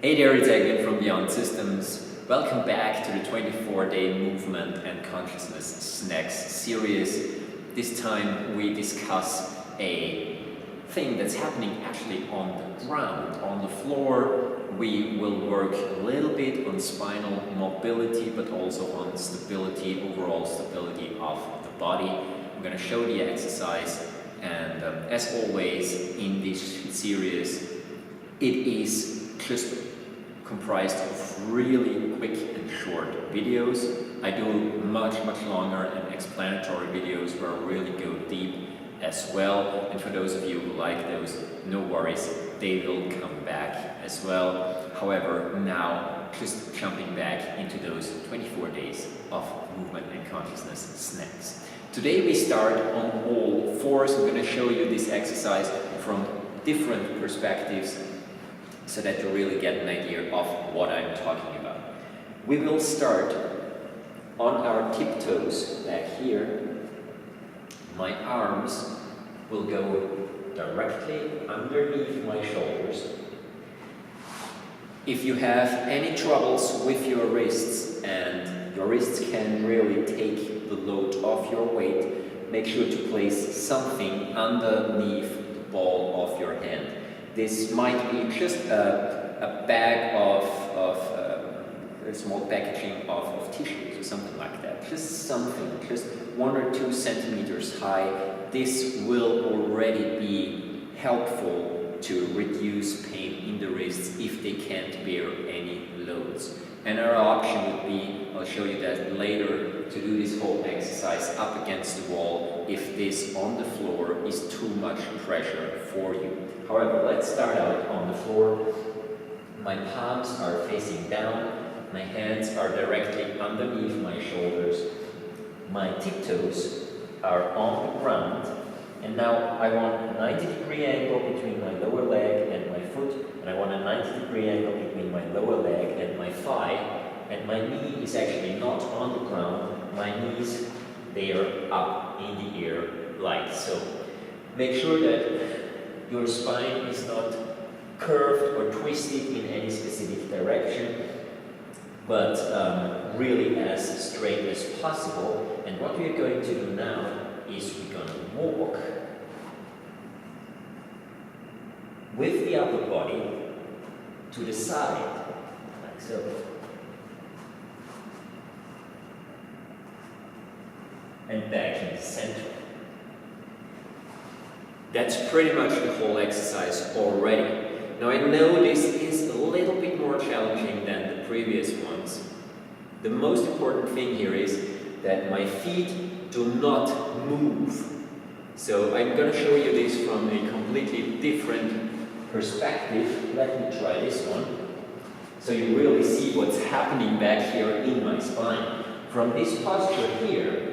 Hey there, it's Egwin from Beyond Systems. Welcome back to the 24-day movement and consciousness snacks series. This time we discuss a thing that's happening actually on the ground, on the floor. We will work a little bit on spinal mobility, but also on stability, overall stability of the body. I'm going to show the exercise, and as always in this series, it is just comprised of really quick and short videos. I do much longer and explanatory videos where I really go deep as well, and for those of you who like those, no worries, they will come back as well. However, now just jumping back into those 24 days of movement and consciousness snacks. Today we start on all fours. I'm going to show you this exercise from different perspectives so that you really get an idea of what I'm talking about. We will start on our tiptoes back here. My arms will go directly underneath my shoulders. If you have any troubles with your wrists and your wrists can really take the load off your weight, make sure to place something underneath the ball of your hand. This might be just a bag of a small packaging of tissues or something like that. Just something, just 1 or 2 centimeters high. This will already be helpful to reduce pain in the wrists if they can't bear any loads. Another option would be, I'll show you that later, to do this whole exercise up against the wall if this on the floor is too much pressure for you. However, let's start out on the floor. My palms are facing down, my hands are directly underneath my shoulders, my tiptoes are on the ground, and now I want a 90-degree angle between my lower leg and my foot, and I want a 90-degree angle between my lower leg and my thigh, and my knee is actually not on the ground, my knees, they are up in the air like so. Make sure that your spine is not curved or twisted in any specific direction, but really as straight as possible. And what we're going to do now is we're going to walk with the upper body to the side, like so. And back in the center. That's pretty much the whole exercise already. Now I know this is a little bit more challenging than the previous ones. The most important thing here is that my feet do not move. So I'm going to show you this from a completely different perspective. Let me try this one. So you really see what's happening back here in my spine. From this posture here,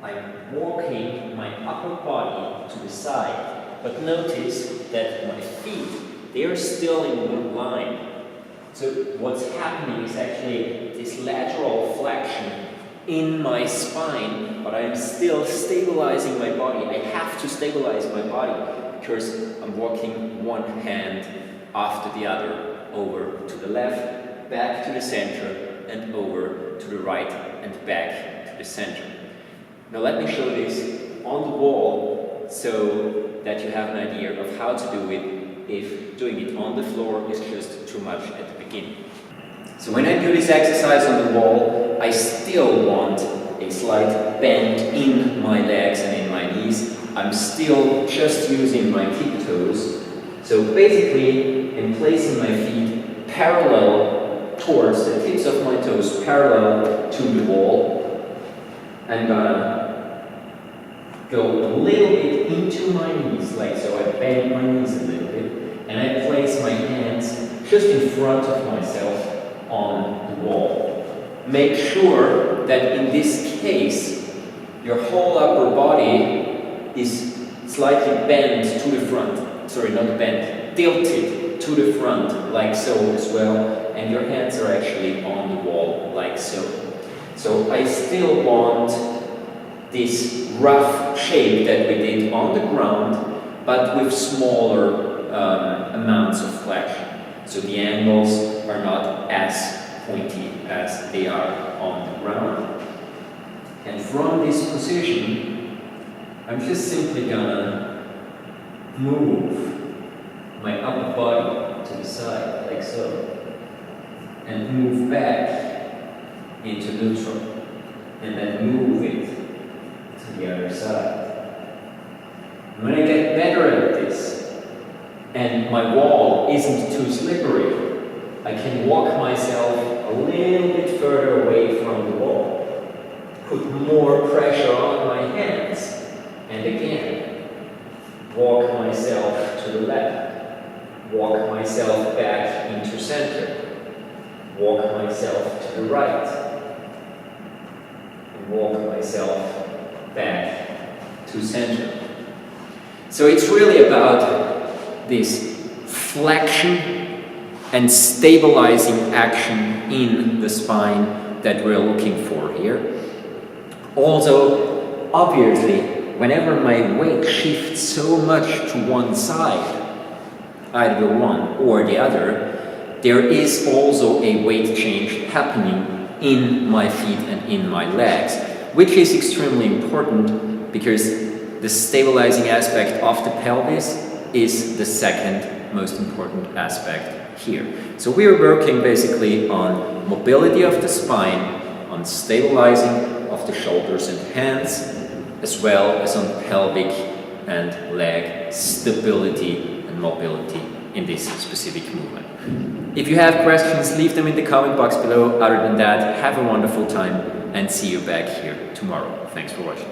I'm walking my upper body to the side, but notice that my feet, they are still in one line. So what's happening is actually this lateral flexion in my spine, but I'm still stabilizing my body. I have to stabilize my body because I'm walking one hand after the other, over to the left, back to the center, and over to the right and back to the center. Now let me show this on the wall so that you have an idea of how to do it if doing it on the floor is just too much at the beginning. So when I do this exercise on the wall, I still want a slight bend in my legs and in my knees. I'm still just using my tiptoes. So basically, I'm placing my feet parallel towards the tips of my toes, parallel to the wall. I'm gonna go a little bit into my knees, like so. I bend my knees a little bit, and I place my hands just in front of myself on the wall. Make sure that in this case, your whole upper body is slightly bent to the front. Sorry, not bent, tilted to the front, like so as well, and your hands are actually on the wall, like so. So I still want this rough shape that we did on the ground, but with smaller amounts of flexion. So the angles are not as pointy as they are on the ground. And from this position, I'm just simply gonna move my upper body to the side, like so, and move back into neutral, and then move it to the other side. When I get better at this, and my wall isn't too slippery, I can walk myself a little bit further away from the wall, put more pressure on my hands, and again, walk myself to the left, walk myself back into center, walk myself to the right, and walk myself back to center. So it's really about this flexion and stabilizing action in the spine that we're looking for here. Also, obviously, whenever my weight shifts so much to one side, either one or the other, there is also a weight change happening in my feet and in my legs, which is extremely important because the stabilizing aspect of the pelvis is the second most important aspect here. So we are working basically on mobility of the spine, on stabilizing of the shoulders and hands, as well as on pelvic and leg stability and mobility in this specific movement. If you have questions, leave them in the comment box below. Other than that, have a wonderful time and see you back here tomorrow. Thanks for watching.